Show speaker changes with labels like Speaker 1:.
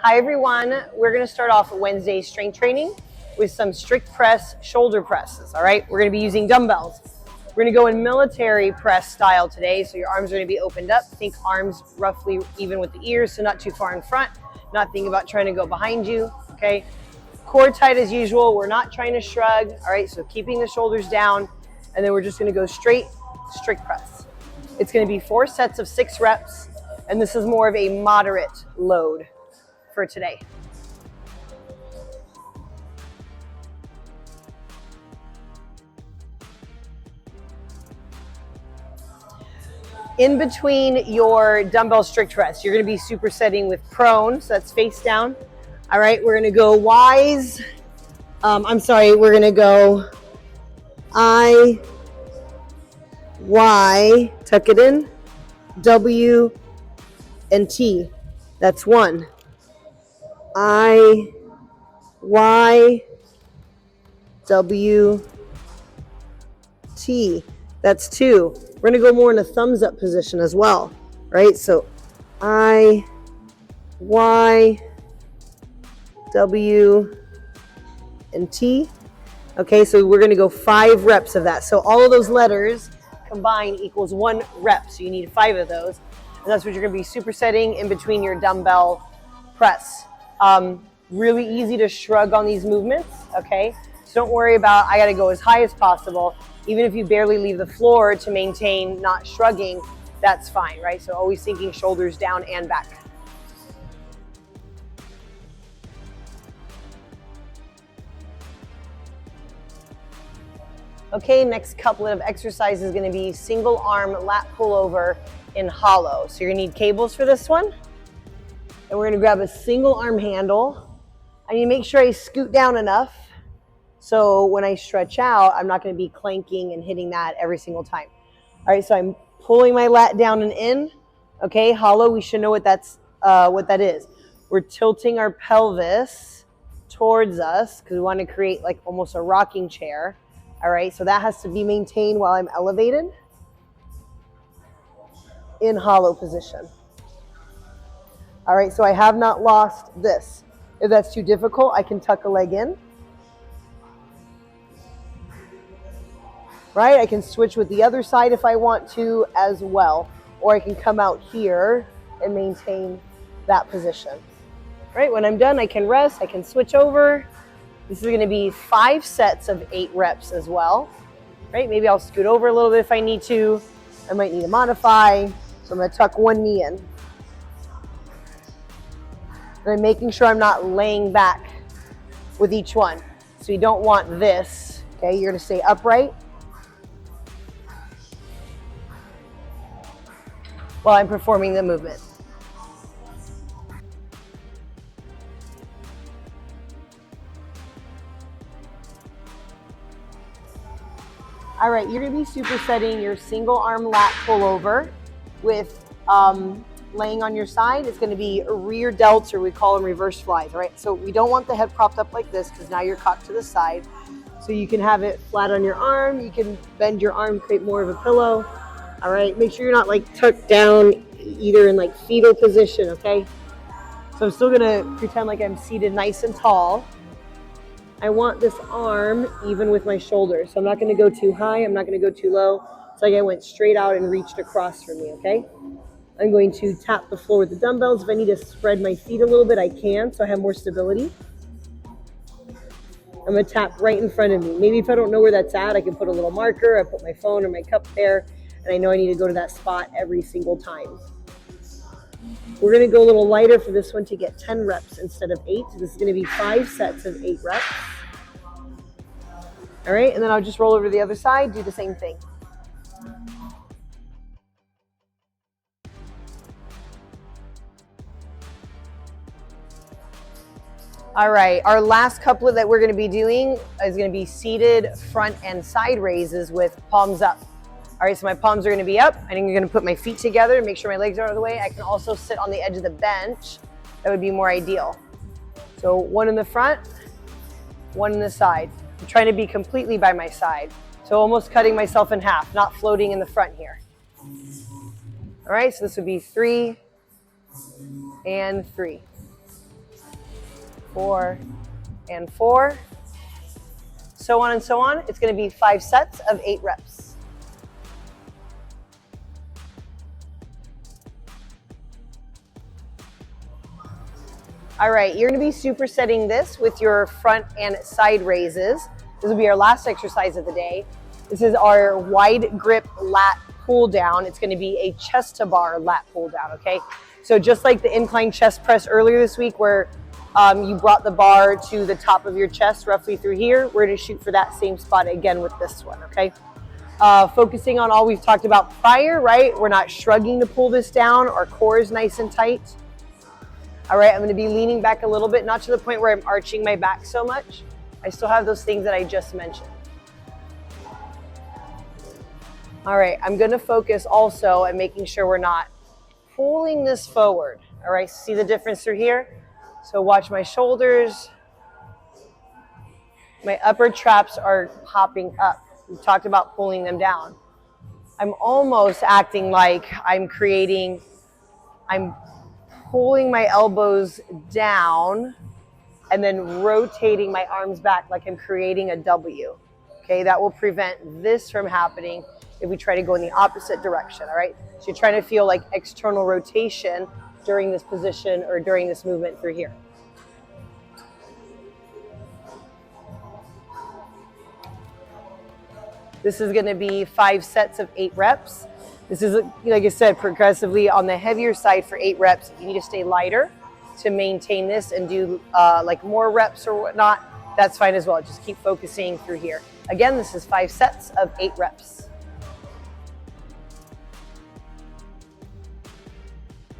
Speaker 1: Hi everyone, we're going to start off Wednesday's strength training with some strict press shoulder presses, all right? We're going to be using dumbbells. We're going to go in military press style today, so your arms are going to be opened up. Think arms roughly even with the ears, so not too far in front, not thinking about trying to go behind you, okay? Core tight as usual, we're not trying to shrug, all right? So keeping the shoulders down, and then we're just going to go straight strict press. It's going to be 4 sets of 6 reps, and this is more of a moderate load for today. In between your dumbbell strict press, you're going to be supersetting with prone, so that's face down. All right, we're going to go Y's. We're going to go I, Y, tuck it in, W, and T. That's 1. I, Y, W, T. That's 2. We're going to go more in a thumbs up position as well, right? So I, Y, W, and T. Okay, so we're going to go 5 reps of that. So all of those letters combined equals 1 rep. So you need 5 of those. And that's what you're going to be supersetting in between your dumbbell press. Really easy to shrug on these movements, okay? So don't worry about, I got to go as high as possible. Even if you barely leave the floor to maintain not shrugging, that's fine, right? So always thinking shoulders down and back. Okay, next couple of exercises is going to be single arm lat pullover in hollow. So you're going to need cables for this one. And we're going to grab a single arm handle. I need to make sure I scoot down enough so when I stretch out, I'm not going to be clanking and hitting that every single time. All right, so I'm pulling my lat down and in. Okay, hollow, we should know what that is. We're tilting our pelvis towards us because we want to create like almost a rocking chair. All right, so that has to be maintained while I'm elevated in hollow position. All right, so I have not lost this. If that's too difficult, I can tuck a leg in. Right, I can switch with the other side if I want to as well. Or I can come out here and maintain that position. Right, when I'm done, I can rest, I can switch over. This is going to be 5 sets of 8 reps as well. Right, maybe I'll scoot over a little bit if I need to. I might need to modify. So I'm going to tuck one knee in. And I'm making sure I'm not laying back with each one. So you don't want this, okay? You're going to stay upright while I'm performing the movement. All right, you're going to be supersetting your single arm lat pullover with laying on your side. It's going to be rear delts, or we call them reverse flies, all right? So we don't want the head propped up like this because now you're cocked to the side. So you can have it flat on your arm. You can bend your arm, create more of a pillow. All right, make sure you're not like tucked down either in like fetal position, okay? So I'm still gonna pretend like I'm seated nice and tall. I want this arm even with my shoulders. So I'm not gonna go too high, I'm not gonna go too low. It's like I went straight out and reached across from me, okay? I'm going to tap the floor with the dumbbells. If I need to spread my feet a little bit, I can, so I have more stability. I'm gonna tap right in front of me. Maybe if I don't know where that's at, I can put a little marker, I put my phone or my cup there, and I know I need to go to that spot every single time. We're going to go a little lighter for this one to get 10 reps instead of 8. This is going to be 5 sets of 8 reps. All right, and then I'll just roll over to the other side, do the same thing. All right, our last couplet that we're going to be doing is going to be seated front and side raises with palms up. All right, so my palms are going to be up. I'm going to put my feet together and make sure my legs are out of the way. I can also sit on the edge of the bench. That would be more ideal. So one in the front, one in the side. I'm trying to be completely by my side. So almost cutting myself in half, not floating in the front here. All right, so this would be 3 and 3. 4, and 4. So on and so on. It's going to be 5 sets of 8 reps. All right, you're going to be supersetting this with your front and side raises. This will be our last exercise of the day. This is our wide grip lat pull down. It's going to be a chest to bar lat pull down, okay? So just like the incline chest press earlier this week where you brought the bar to the top of your chest roughly through here, we're going to shoot for that same spot again with this one, okay? Focusing on all we've talked about prior, right? We're not shrugging to pull this down. Our core is nice and tight. All right, I'm going to be leaning back a little bit, not to the point where I'm arching my back so much. I still have those things that I just mentioned. All right, I'm going to focus also on making sure we're not pulling this forward. All right, see the difference through here? So watch my shoulders. My upper traps are popping up. We talked about pulling them down. I'm almost acting like I'm pulling my elbows down and then rotating my arms back like I'm creating a W. Okay, that will prevent this from happening if we try to go in the opposite direction, all right? So you're trying to feel like external rotation during this position or during this movement through here. This is gonna be 5 sets of 8 reps. This is, like I said, progressively on the heavier side for 8 reps. If you need to stay lighter to maintain this and do like more reps or whatnot, that's fine as well. Just keep focusing through here. Again, this is 5 sets of 8 reps.